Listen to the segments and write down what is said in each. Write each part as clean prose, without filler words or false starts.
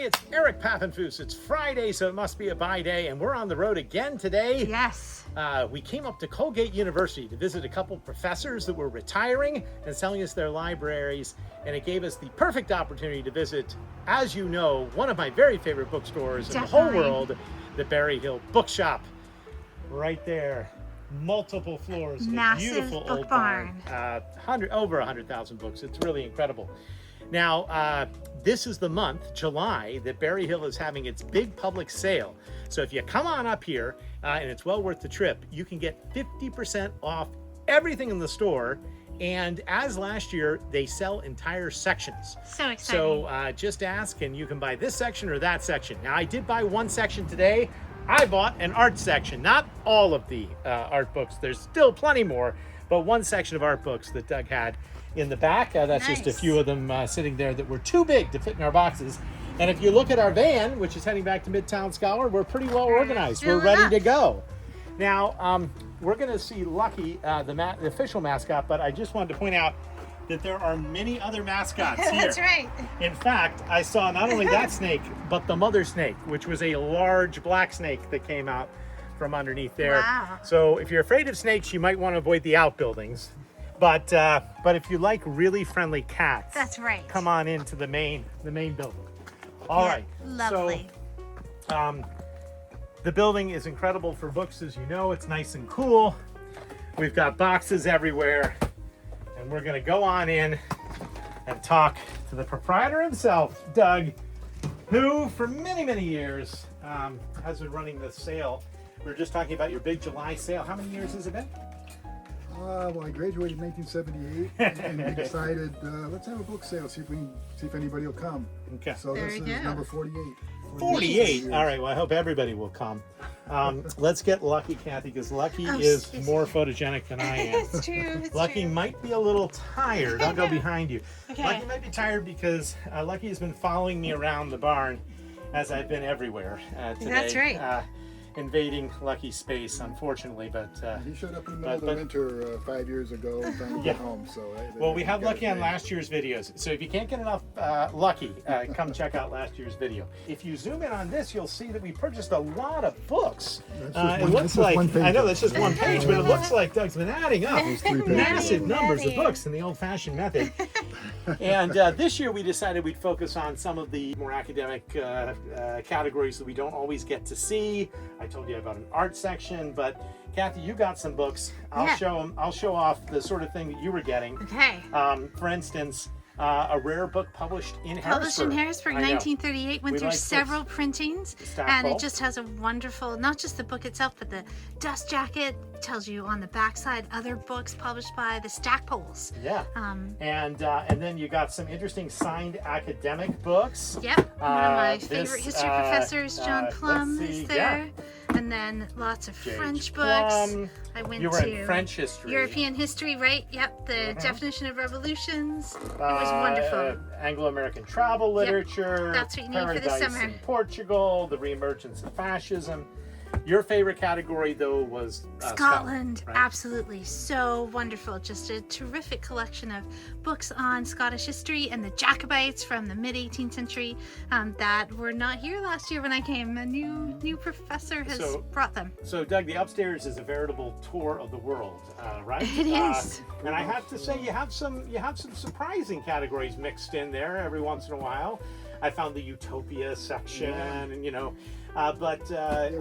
it's Eric Pappenfuss. It's Friday, so it must be a buy day, and we're on the road again today. Yes. We came up to Colgate University to visit a couple professors that were retiring and selling us their libraries, and it gave us the perfect opportunity to visit, as you know, one of my very favorite bookstores in the whole world, the Berry Hill Bookshop. Right there. Multiple floors. Massive Beautiful book old barn. Over 100,000 books. It's really incredible. Now, this is the month, July, that Berry Hill is having its big public sale. So if you come on up here, and it's well worth the trip, you can get 50% off everything in the store. And as last year, they sell entire sections. So exciting. So just ask, and you can buy this section or that section. Now, I did buy one section today. I bought an art section, not all of the art books. There's still plenty more, but one section of art books that Doug had in the back. That's Nice. just a few of them sitting there that were too big to fit in our boxes. And if you look at our van, which is heading back to Midtown Scholar, we're pretty well organized. We're ready to go. Now, we're going to see Lucky, the official mascot, but I just wanted to point out that there are many other mascots here. That's right. In fact, I saw not only that snake, but the mother snake, which was a large black snake that came out from underneath there. Wow. So if you're afraid of snakes, you might want to avoid the outbuildings. But if you like really friendly cats, That's right. come on into the main building. All right. Lovely. So, the building is incredible for books, as you know. It's nice and cool. We've got boxes everywhere. And we're going to go on in and talk to the proprietor himself, Doug, who for many, many years has been running this sale. We were just talking about your big July sale. How many years has it been? Well, I graduated in 1978, and we decided let's have a book sale. See if anybody will come. Okay. So There this we is go. number 48. 48. All right. Well, I hope everybody will come. Let's get Lucky, Kathy, because Lucky is more photogenic than I am. It's true. It's Lucky true. might be a little tired. I'll go behind you. Okay. Lucky might be tired because Lucky has been following me around the barn as I've been everywhere today. That's right. Invading Lucky's space, unfortunately, but He showed up in the middle of the winter 5 years ago trying to get home. So well, we have Lucky on last year's videos. So if you can't get enough Lucky, come check out last year's video. If you zoom in on this, you'll see that we purchased a lot of books. It looks like, I know that's just one page, but it looks like Doug's been adding up massive numbers of books in the old-fashioned method. And this year we decided we'd focus on some of the more academic categories that we don't always get to see. I told you about an art section, but Kathy, you got some books. I'll show them. I'll show off the sort of thing that you were getting. Okay. For instance, a rare book published in Published Harrisburg. in Harrisburg, 1938. Went We through like several printings, and it just has a wonderful, not just the book itself, but the dust jacket. Tells you on the backside other books published by the Stackpoles. Yeah. And then you got some interesting signed academic books. Yep. One of my favorite history professors, John Plum, is there. And then lots of French books. I went You were to in French history. European history, right? Yep. The definition of revolutions. It was wonderful. Anglo-American travel literature. That's what you need for Paradise the summer. in Portugal, the reemergence of fascism. Your favorite category, though, was Scotland, right? Absolutely. So wonderful. Just a terrific collection of books on Scottish history and the Jacobites from the mid-18th century that were not here last year when I came. A new professor has brought them. So, Doug, the upstairs is a veritable tour of the world, right? It is. And I have to say, you have some surprising categories mixed in there every once in a while. I found the Utopia section, and we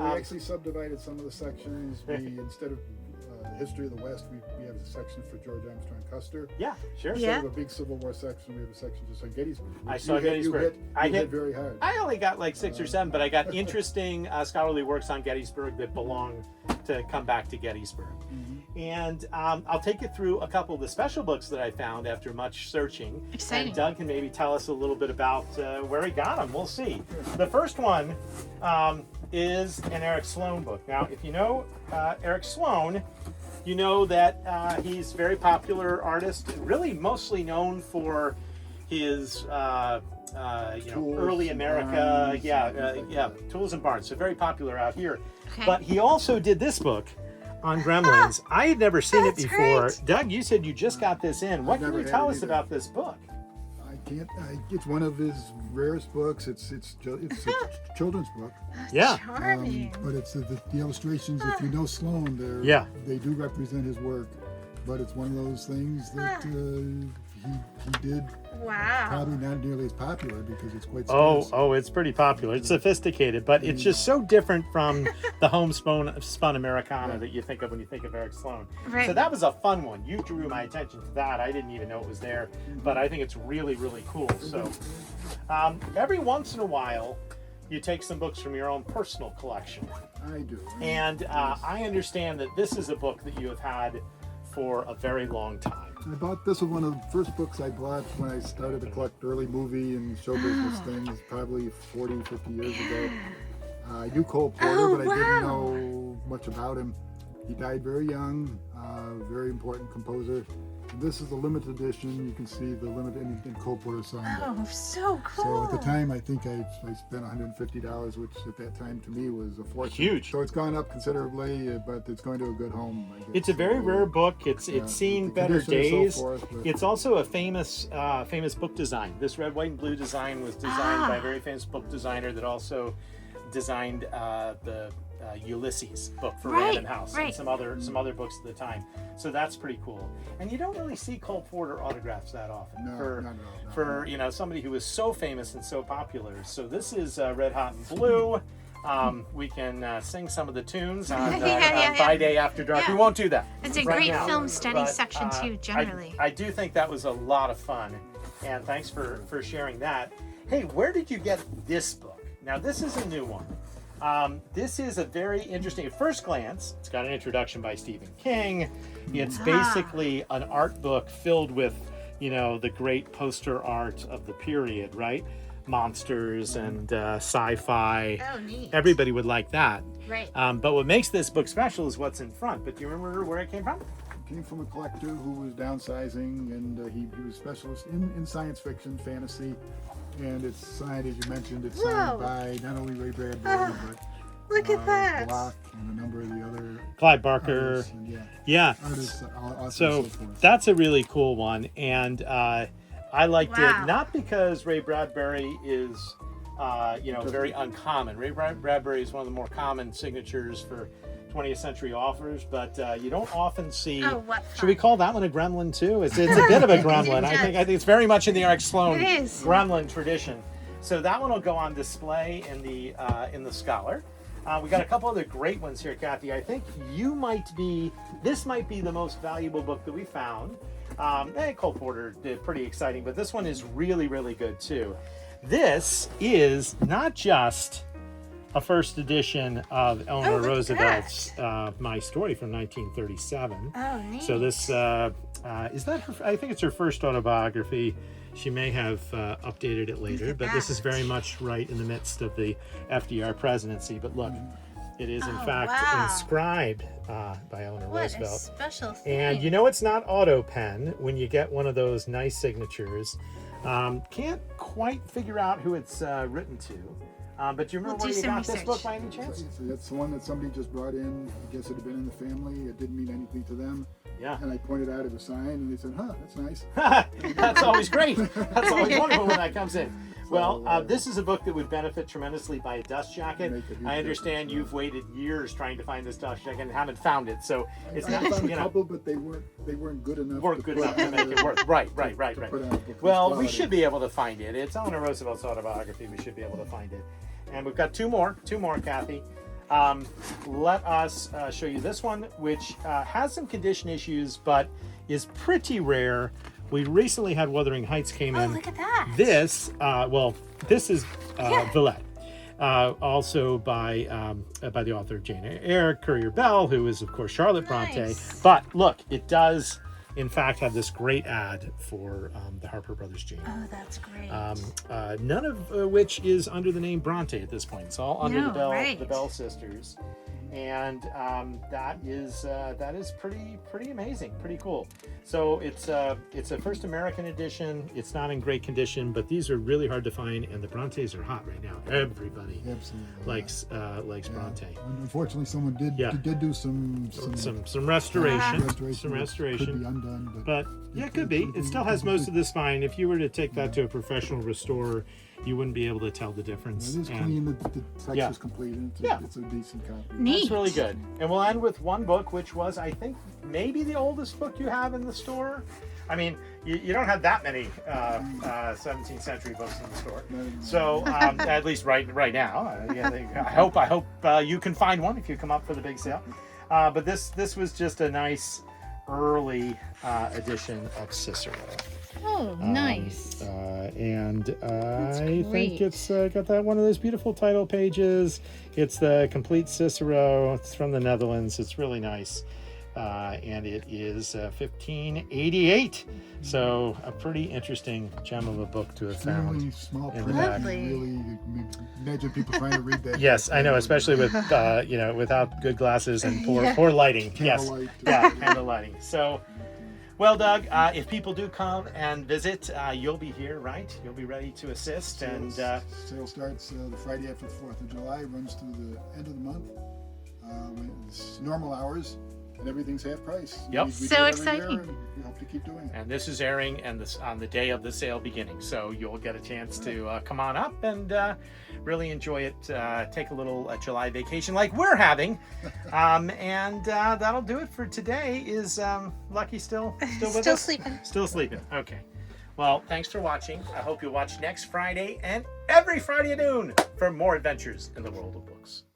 actually subdivided some of the sections. We instead of the history of the West, we have a section for George Armstrong Custer. Yeah, sure. Instead of a big Civil War section, we have a section just on Gettysburg. I saw Gettysburg. I hit very hard. I only got like 6 or 7, but I got interesting scholarly works on Gettysburg that belong to come back to Gettysburg. And I'll take you through a couple of the special books that I found after much searching. Exciting. And Doug can maybe tell us a little bit about where he got them. We'll see. The first one is an Eric Sloane book. Now, if you know Eric Sloane, you know that he's a very popular artist, really mostly known for his early America, Tools and Barns. So very popular out here. Okay. But he also did this book on Gremlins. I had never seen it before. Great. Doug, you said you just got this in. What can never you had tell it us either. about this book? I can't. It's one of his rarest books. It's a children's book. Yeah. Charming. But it's the illustrations. If you know Sloan, they do represent his work. But it's one of those things that he did. Wow. Probably not nearly as popular because it's quite. Oh, it's pretty popular. It's sophisticated, but it's just so different from the homespun Americana that you think of when you think of Eric Sloan. Right. So that was a fun one. You drew my attention to that. I didn't even know it was there, but I think it's really, really cool. So every once in a while, you take some books from your own personal collection. I do. And I understand that this is a book that you have had for a very long time. I bought this was one of the first books I bought when I started to collect early movie and show business things, probably 40, 50 years ago. I knew Cole Porter, but I didn't know much about him. He died very young, very important composer. And this is a limited edition. You can see the limited in Cole Porter signed it. Oh, so cool. So at the time, I think I spent $150, which at that time to me was a fortune. Huge. So it's gone up considerably, but it's going to a good home, I guess. It's a very rare book. It's seen better days. It's also a famous book design. This red, white, and blue design was designed by a very famous book designer that also designed the Ulysses book for Random House and some other books at the time. So that's pretty cool. And you don't really see Cole Porter autographs that often for you know, somebody who is so famous and so popular. So this is Red Hot and Blue. We can sing some of the tunes on By Day After Dark. We won't do that. It's a great film study section too, generally. I do think that was a lot of fun. And thanks for sharing that. Hey, where did you get this book? Now, this is a new one. This is a very interesting, at first glance, it's got an introduction by Stephen King. It's basically an art book filled with, you know, the great poster art of the period, right? Monsters and sci-fi. Oh, neat. Everybody would like that. Right. But what makes this book special is what's in front. But do you remember where it came from? It came from a collector who was downsizing, and he was a specialist in science fiction, fantasy. And it's signed, as you mentioned, it's signed by not only Ray Bradbury, but look at that. Block and a number of the other Clive Barker. Artists, so that's a really cool one. And I liked it not because Ray Bradbury is, very uncommon. Ray Bradbury is one of the more common signatures for 20th century authors, but you don't often see. Should we call that one a gremlin too? It's a bit of a gremlin. I think it's very much in the Eric Sloan gremlin tradition. So that one will go on display in the Scholar. We got a couple other great ones here, Kathy. I think this might be the most valuable book that we found. Cole Porter did pretty exciting, but this one is really, really good too. This is not just a first edition of Eleanor Roosevelt's My Story from 1937. Oh, neat. So this, is that her, I think it's her first autobiography. She may have updated it later, but this is very much right in the midst of the FDR presidency. But look, it is in fact inscribed by Eleanor Roosevelt. What a special thing. And you know it's not auto pen when you get one of those nice signatures. Can't quite figure out who it's written to. But do you remember where you got this book by any chance? That's the one that somebody just brought in. I guess it had been in the family. It didn't mean anything to them. Yeah. And I pointed out it was signed, and they said, that's nice. That's always great. That's always wonderful when that comes in. Well, this is a book that would benefit tremendously by a dust jacket. I understand you've waited years trying to find this dust jacket and haven't found it. So it's not, I found a couple, but they weren't good enough. To make it work. Right. Well, we should be able to find it. It's Eleanor Roosevelt's autobiography. We should be able to find it. And we've got two more, Kathy. Let us show you this one, which has some condition issues, but is pretty rare. We recently had Wuthering Heights came in. Oh, look at that. This, this is Villette. Also by the author of Jane Eyre, Currier Bell, who is, of course, Charlotte Bronte. But look, it does, in fact, have this great ad for the Harper Brothers Jane. Oh, that's great. None of which is under the name Bronte at this point. It's all under the Bell sisters. and that is pretty amazing, pretty cool. So it's a first American edition. It's not in great condition, but these are really hard to find, and the Brontes are hot right now. Everybody likes Bronte. Unfortunately, someone did do some restoration. Could be undone, but yeah, it could be. It still has most of the spine. If you were to take that to a professional restorer, you wouldn't be able to tell the difference. It is clean. The texture's complete. And it's a decent copy. Neat. That's really good. And we'll end with one book, which was, I think, maybe the oldest book you have in the store. I mean, you don't have that many 17th century books in the store. So at least right now, I hope you can find one if you come up for the big sale. But this was just a nice early edition of Cicero. Oh, nice. And I think it's got that one of those beautiful title pages. It's the complete Cicero. It's from the Netherlands. It's really nice. And it is 1588. So a pretty interesting gem of a book to have found. Really small in print. the back. Really, imagine people trying to read that. Yes, I know, especially with without good glasses and poor lighting. Candlelight. Yes, candle lighting. So. Well, Doug, if people do come and visit, you'll be here, right? You'll be ready to assist. Sale starts the Friday after the 4th of July, runs through the end of the month. It's normal hours, and everything's half price. Yep. We So do it every exciting. year, and we hope to keep doing it. And this is airing on the day of the sale beginning. So you'll get a chance to come on up and really enjoy it. Take a little July vacation like we're having. And that'll do it for today. Is Lucky still with us? Still sleeping. Still sleeping. Okay. Well, thanks for watching. I hope you'll watch next Friday and every Friday at noon for more adventures in the world of books.